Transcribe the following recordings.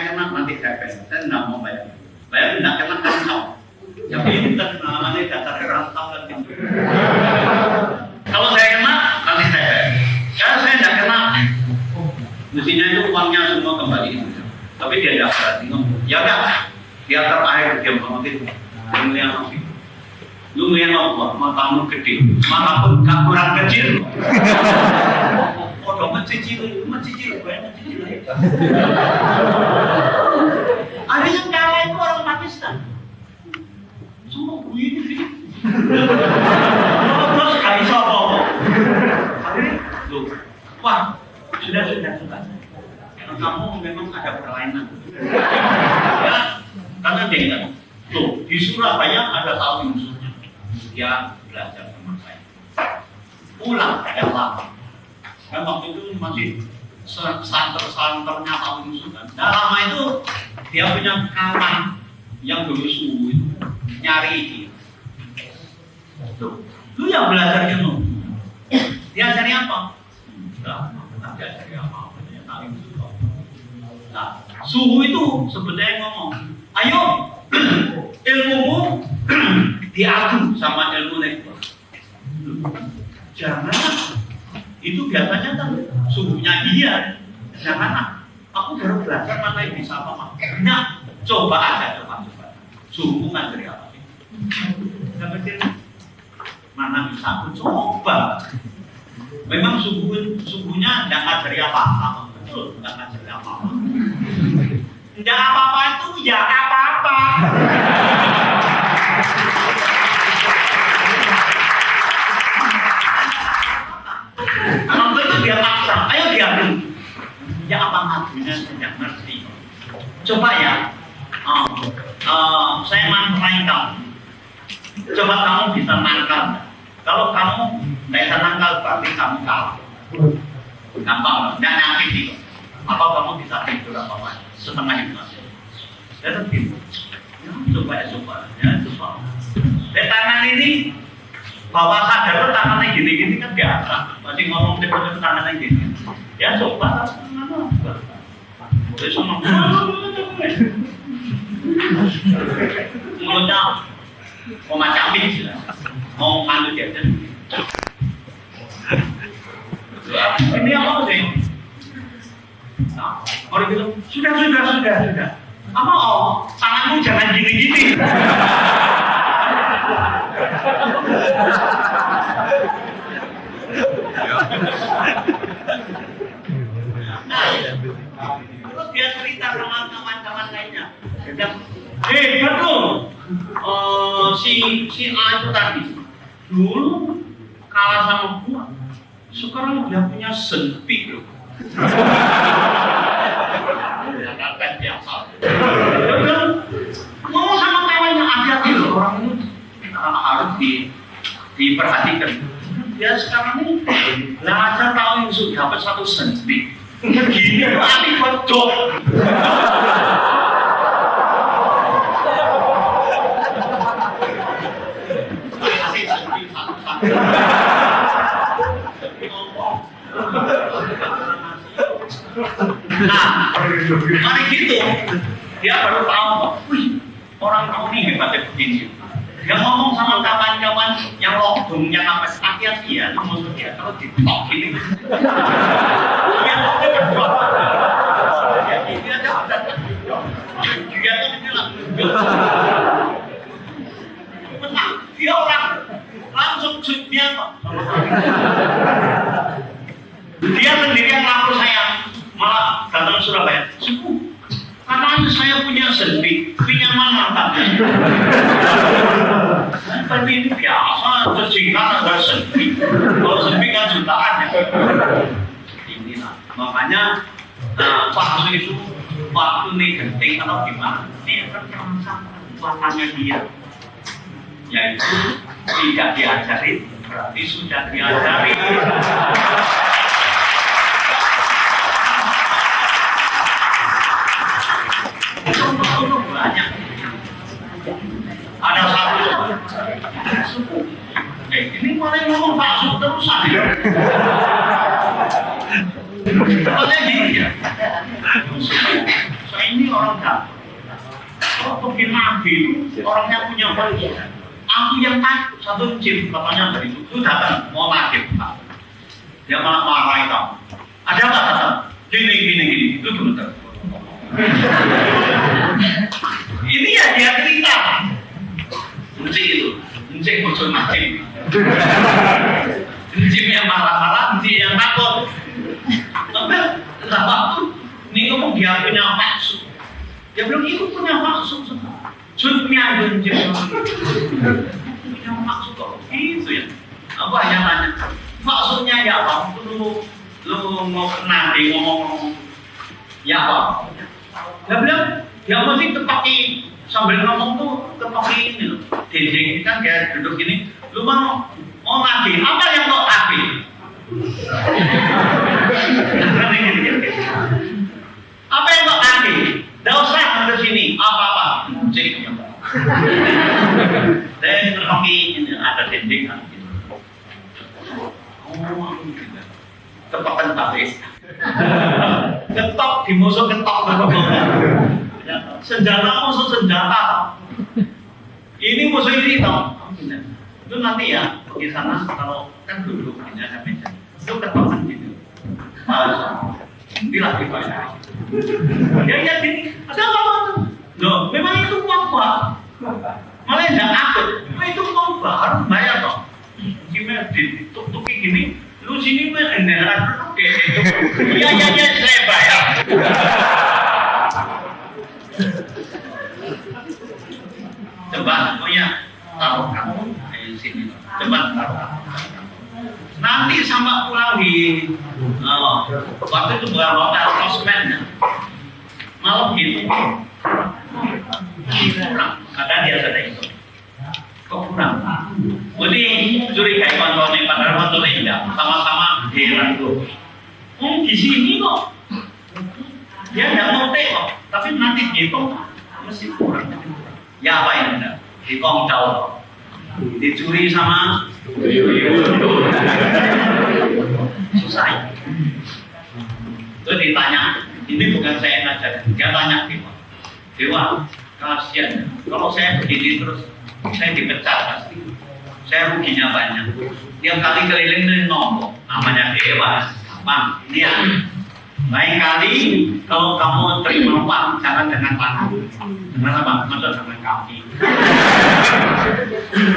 saya kena mati KPR, saya nggak mau bayar. Bayar nggak kena kan kau. Tapi ini kan namanya dasar rantau kan gitu. Kalau saya kena nanti saya bayar. Kalau saya nggak kena, mestinya itu uangnya semua kembali. Tapi dia nggak berarti ngomong. Ya udah, dia terakhir dia ngomong itu. Lu yang apa? Matamu gede, matamu gak kurang kecil. Oh, mencicil, banyak cicil. Ada yang kalah itu orang Pakistan. Semua begini. Terus gak bisa apa-apa. Wah, sudah. Kamu memang ada perlainan. Ya, karena dia ingat. Tuh, di Surabaya ada tahu musuhnya. Dia belajar sama saya. Pulang yang lama. Kan waktu itu masih santer-santernya tahu musuh kan. Nah lama itu dia punya kawan yang dulu suhu itu nyari dia. Tuh, lu yang belajar ilmu. Dia cari apa? Enggak diajari apa-apa. Dia tahu musuh. Nah, suhu itu sebetulnya ngomong, ayo ilmumu diadu sama ilmu lektor. Jangan, itu biasanya kan suhunya dia. Jangan, aku baru belajar mana yang bisa apa. Nah, coba aja. Suhu ngajari apa sih? Saya pikir mana bisa aku coba. Memang suhunya nggak ngajari apa-apa. Betul, nggak ngajari apa-apa. Nggak apa-apa itu ya apa-apa. Kalau itu dia paksa, ayo diadu. Ya apa ngadunya saya nggak ngerti. Coba ya, saya mantrai kamu. Coba kamu bisa nangkal. Kalau kamu nggak bisa nangkal, berarti kamu kalah. Gampang, nggak nyakit. Apa kamu bisa tidur apa-apa? Setengah itu aja. Ya gitu. Coba. Di tangan ini bawa sadar tangannya gini-gini kan biasa. Masih ngomong tipe-tipe tangannya gini. Ya coba. Terus ngomong. Mulutnya mau macam-macam sih. Mau malu dia. Ini apa sih? Nah, orang bilang sudah. Apa tanganmu jangan gini-gini. Terus dia cerita sama kawan-kawan lainnya. Betul. Si A itu tadi dulu kalah sama gua. Sekarang dia punya senpi loh. Kan biasa. Ngomong sama kawannya hati-hati loh, orang ini harus diperhatikan. Dia sekarang ini belajar tahu yang sudah dapat satu senpi. Gini tapi betul. Nah, mari gitu, dia baru tahu, wih, orang tahu nih hebatnya begini. Dia ngomong sama kawan-kawan yang lockdown, yang apa, hati-hati ya, musuh dia kalau ditok ini. Dia berdua. Dia tuh bilang, menang, dia orang langsung dia kok. Dia sendiri yang lapor saya. Malah datang Surabaya, suku, katanya saya punya senpi, punya mana mantapnya? Tapi ini biasa, terjingkat ada senpi. Kalau senpi kan jutaan ya. Inilah, makanya palsu itu waktu nih genting atau gimana? Ini akan terangsang kekuatannya dia. Yaitu tidak diajari, berarti sudah diajari. Banyak. Ada satu suku. Ini mulai ngomong palsu terusan ya. Katanya gini ya. Saya ini orang jatuh. Kalau pergi nabi itu orangnya punya value. Aku yang takut satu jin katanya dari itu datang mau nabi Pak. Dia malah marahin kamu. Ada apa datang? Gini itu benar. Ini ya dia cerita. Encik itu, encik bocor macam. Encik yang marah-marah, encik yang takut. Tapi waktu ini kamu dia punya maksud. Dia bilang itu punya maksud. Jutnya itu encik. Punya maksud kok. Itu ya. Aku hanya tanya. Maksudnya ya apa? Lu mau nanti ngomong ya apa? Dia bilang dia mesti terpakai sambil ngomong tuh terpakai ini loh. Dinding kan kayak duduk gini. Lu mau nanti apa yang mau nanti? Apa yang mau nanti? Tidak usah ke sini apa-apa. Cek. Dan terpakai ini ada dinding kan. Ketok tabis, ketok di musuh ketok senjata musuh senjata. Ini musuh ini tau. Itu nanti ya di sana kalau kan dulu ini ada meja, itu ketokan gitu. Dilatih banyak. Ya gini, ada apa tuh? Loh, memang itu uang pak. Malah tidak akut. Itu uang pak harus bayar toh. Gimana ditutupi gini? Lu sini mah enggak oke. Iya saya bayar. Coba punya taruh kamu di sini. Coba taruh kamu. Nanti sama pulang di waktu itu bukan hotel Rosman. Malam gitu. Kurang. Kata dia sudah itu. Kok kurang? Jadi curiga kontrolnya padahal kontrolnya tidak sama-sama heran tuh. Di sini kok dia tidak mau tengok, tapi nanti gitu mesti kurang. Ya apa yang ada? Dikongkol, dicuri sama susah. Itu ditanya, ini bukan saya ngajak, dia tanya Dewa, kasihan. Kalau saya begini terus saya dipecat pasti. Saya ruginya banyak. Tiap kali keliling dari nombok, namanya dewa. Bang, ini ya. Lain kali kalau kamu terima uang, jangan dengan tangan. Dengan apa? Masa dengan kaki.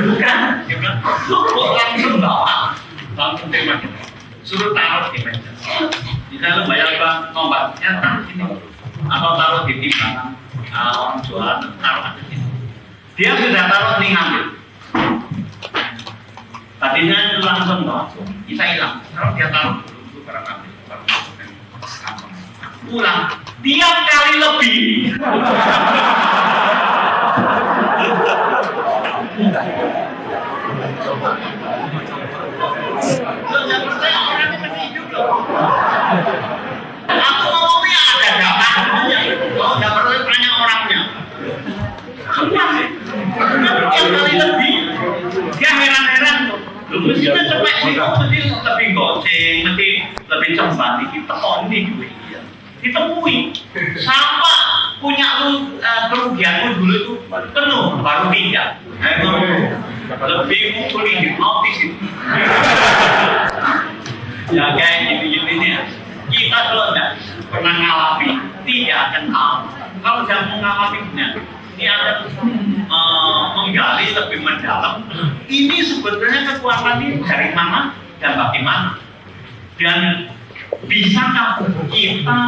Bukan, dia bilang, langsung bawa, langsung terima kita. Suruh taruh di meja. Di dalam bayar bang, nomornya taruh sini. Atau taruh di timbangan orang jualan, taruh di sini. Dia sudah taruh nih ngambil. Tadinya langsung bisa hilang. Kalau dia taruh dulu barang ambil, pulang. Tiap kali lebih. Lo jangan percaya orangnya masih hidup loh. Aku ngomongnya ada datanya. Kalau nggak perlu tanya orangnya. Tiap kali lebih. Dia heran-heran. Mestinya cepet sih, mesti lebih goceng, mesti lebih cepat. Ini tekon ini juga iya. Ditemui. Sama punya lu kerugianmu dulu itu penuh, baru pindah. Lebih mumpuni hipnotis itu. Ya kayak gini-gini ya. Kita kalau tidak pernah ngalami, tidak akan tahu. Kalau sudah mengalaminya, ini akan menggali lebih mendalam. Ini sebetulnya kekuatan ini dari mana dan bagaimana, dan bisakah kita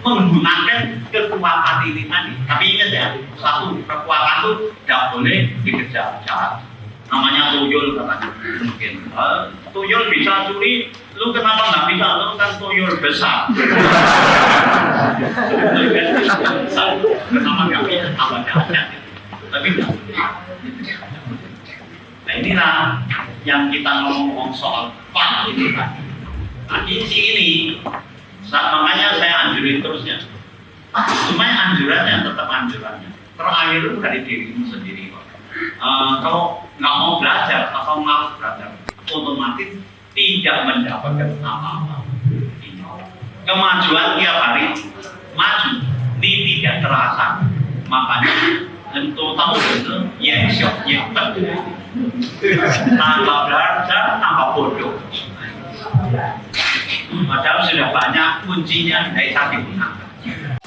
menggunakan kekuatan ini tadi? Tapi ingat ya, satu kekuatan itu tidak boleh dikejar-kejar. Namanya tuyul katanya. Mungkin tuyul bisa curi, lu kenapa nggak bisa? Lu kan tuyul besar. Kenapa nggak bisa? Apa jahatnya? Tapi enggak. Nah inilah yang kita ngomong soal fun ini kan. Nah ini, makanya saya anjurin terusnya. Cuma anjurannya tetap anjurannya. Terakhir itu dari dirimu sendiri kok. Kalau nggak mau belajar atau malas belajar, otomatis tidak mendapatkan apa-apa. kemajuan tiap hari maju, ini tidak terasa. Makanya untuk tamu itu yang syok, yang tanpa belajar, tanpa bodoh. Padahal sudah banyak kuncinya dari saat digunakan.